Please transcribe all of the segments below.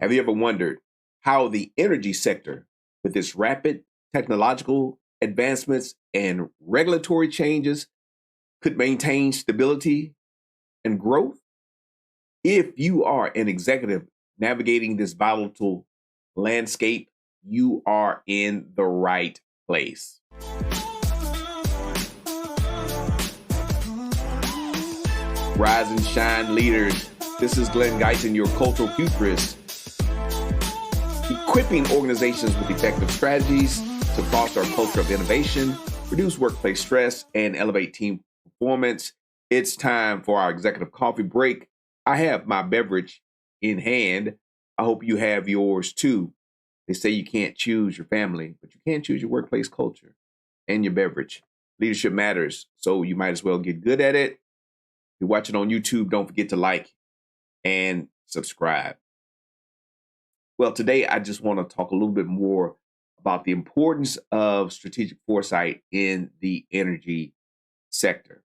Have you ever wondered how the energy sector, with its rapid technological advancements and regulatory changes, could maintain stability and growth? If you are an executive navigating this volatile landscape, you are in the right place. Rise and shine, leaders. This is Glenn Guyton, your cultural futurist, equipping organizations with effective strategies to foster a culture of innovation, reduce workplace stress, and elevate team performance. It's time for our executive coffee break. I have my beverage in hand. I hope you have yours too. They say you can't choose your family, but you can choose your workplace culture and your beverage. Leadership matters, so you might as well get good at it. If you're watching on YouTube, don't forget to like and subscribe. Well, today I just want to talk a little bit more about the importance of strategic foresight in the energy sector.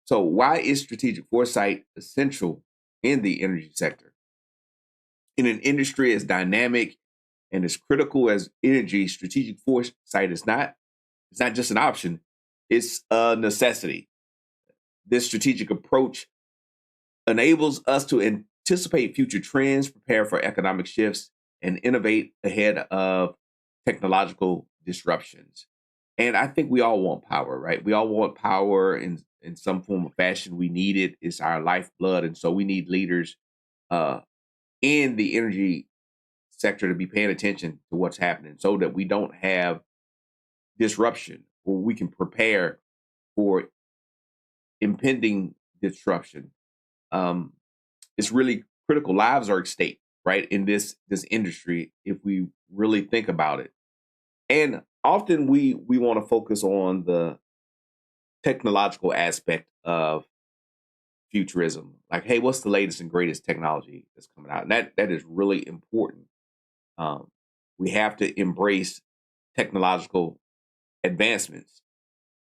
So why is strategic foresight essential in the energy sector? In an industry as dynamic and as critical as energy, strategic foresight is not just an option, it's a necessity. This strategic approach enables us to anticipate future trends, prepare for economic shifts, and innovate ahead of technological disruptions. And I think we all want power, right? We all want power in some form or fashion. We need it. It's our lifeblood. And so we need leaders in the energy sector to be paying attention to what's happening so that we don't have disruption, or we can prepare for impending disruption. It's really critical. Lives are at stake, right, in this industry if we really think about it. And often we want to focus on the technological aspect of futurism. Like, hey, what's the latest and greatest technology that's coming out? And that is really important. We have to embrace technological advancements.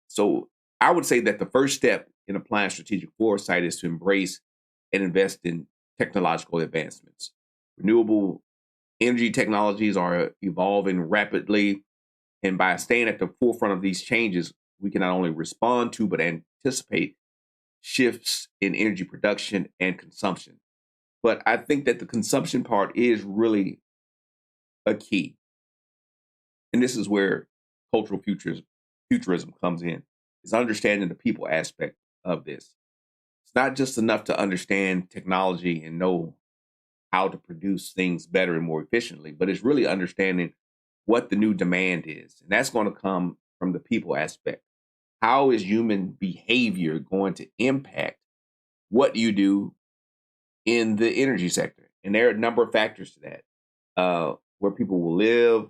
So I would say that the first step in applying strategic foresight is to embrace and invest in technological advancements. Renewable energy technologies are evolving rapidly, and by staying at the forefront of these changes, we can not only respond to but anticipate shifts in energy production and consumption. But I think that the consumption part is really a key. And this is where cultural futurism comes in, is understanding the people aspect of this. It's not just enough to understand technology and know how to produce things better and more efficiently, but it's really understanding what the new demand is. And that's going to come from the people aspect. How is human behavior going to impact what you do in the energy sector? And there are a number of factors to that. Where people will live,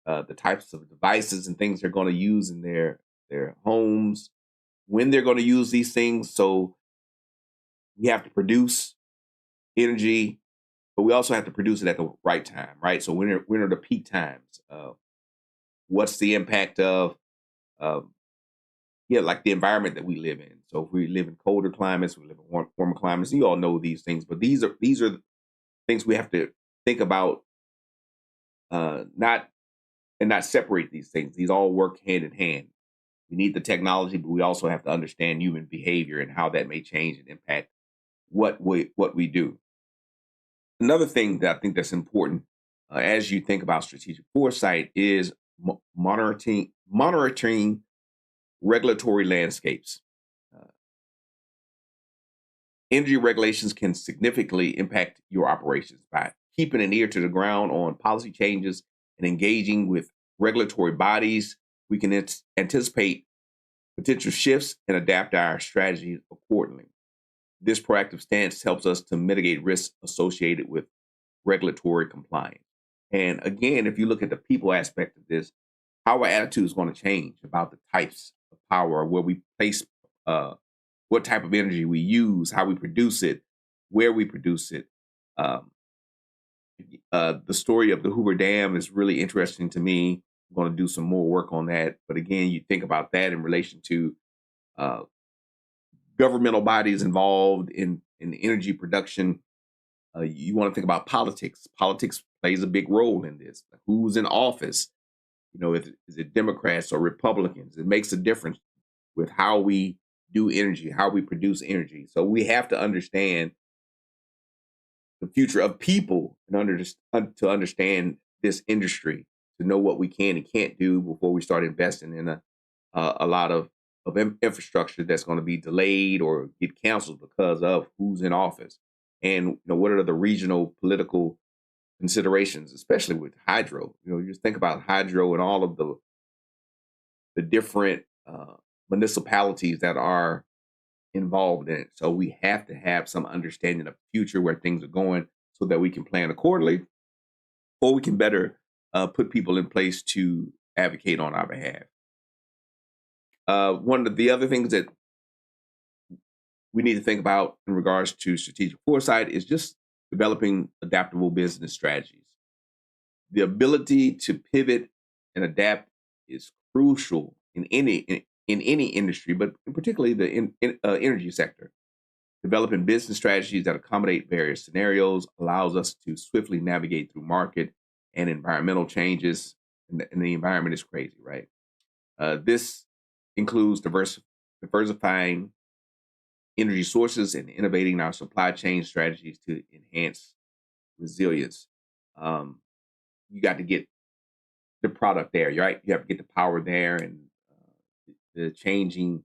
the types of devices and things they're going to use in their homes, when they're going to use these things. So we have to produce energy, but we also have to produce it at the right time, right? So when are the peak times? What's the impact of, like the environment that we live in? So if we live in colder climates, we live in warmer climates. You all know these things, but these are things we have to think about, not separate these things. These all work hand in hand. We need the technology, but we also have to understand human behavior and how that may change and impact what we do. Another thing that I think that's important as you think about strategic foresight is monitoring regulatory landscapes. Energy regulations can significantly impact your operations. By keeping an ear to the ground on policy changes and engaging with regulatory bodies, we can anticipate potential shifts and adapt our strategies accordingly. This proactive stance helps us to mitigate risks associated with regulatory compliance. And again, if you look at the people aspect of this, how our attitude is going to change about the types of power, where we place, what type of energy we use, how we produce it, where we produce it. The story of the Hoover Dam is really interesting to me. I'm going to do some more work on that. But again, you think about that in relation to governmental bodies involved in energy production. You want to think about politics. Politics plays a big role in this. Who's in office? Is it Democrats or Republicans? It makes a difference with how we do energy, how we produce energy. So we have to understand the future of people to understand this industry, to know what we can and can't do before we start investing in a lot of infrastructure that's going to be delayed or get canceled because of who's in office. And what are the regional political considerations, especially with hydro. You just think about hydro and all of the different municipalities that are involved in it. So we have to have some understanding of the future where things are going so that we can plan accordingly, or we can better put people in place to advocate on our behalf. One of the other things that we need to think about in regards to strategic foresight is just developing adaptable business strategies. The ability to pivot and adapt is crucial in any industry, but particularly the energy sector. Developing business strategies that accommodate various scenarios allows us to swiftly navigate through market and environmental changes. And the environment is crazy, right? This includes diversifying energy sources and innovating our supply chain strategies to enhance resilience. You got to get the product there, right? You have to get the power there, and the changing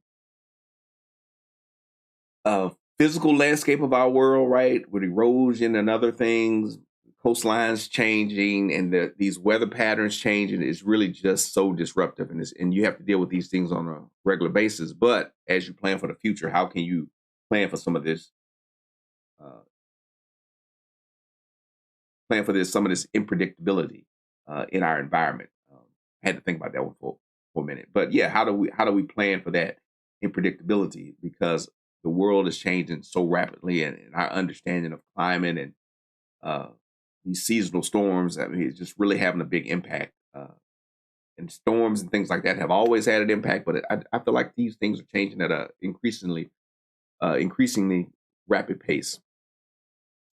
physical landscape of our world, right? With erosion and other things, coastlines changing, and these weather patterns changing is really just so disruptive. And you have to deal with these things on a regular basis. But as you plan for the future, how can you plan for some of this? Some of this unpredictability in our environment. I had to think about that one for a minute. But yeah, how do we plan for that unpredictability? Because the world is changing so rapidly, and our understanding of climate and these seasonal storms, I mean, it's just really having a big impact. And storms and things like that have always had an impact, but I feel like these things are changing at a increasingly rapid pace.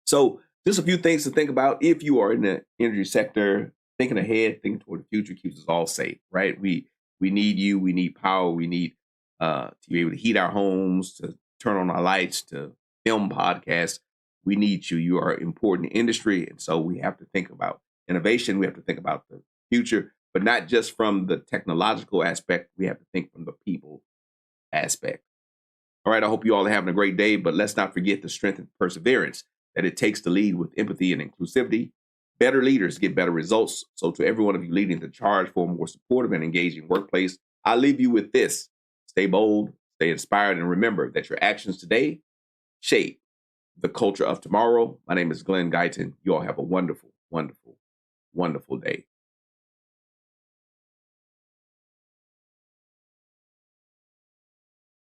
So just a few things to think about if you are in the energy sector. Thinking ahead, thinking toward the future keeps us all safe, right? We need you. We need power. We need to be able to heat our homes, to turn on our lights, to film podcasts. We need you. You are an important industry, and so we have to think about innovation. We have to think about the future, but not just from the technological aspect. We have to think from the people aspect. All right, I hope you all are having a great day, but let's not forget the strength and perseverance that it takes to lead with empathy and inclusivity. Better leaders get better results. So to every one of you leading the charge for a more supportive and engaging workplace, I leave you with this. Stay bold, stay inspired, and remember that your actions today shape the culture of tomorrow. My name is Glenn Guyton. You all have a wonderful, wonderful, wonderful day.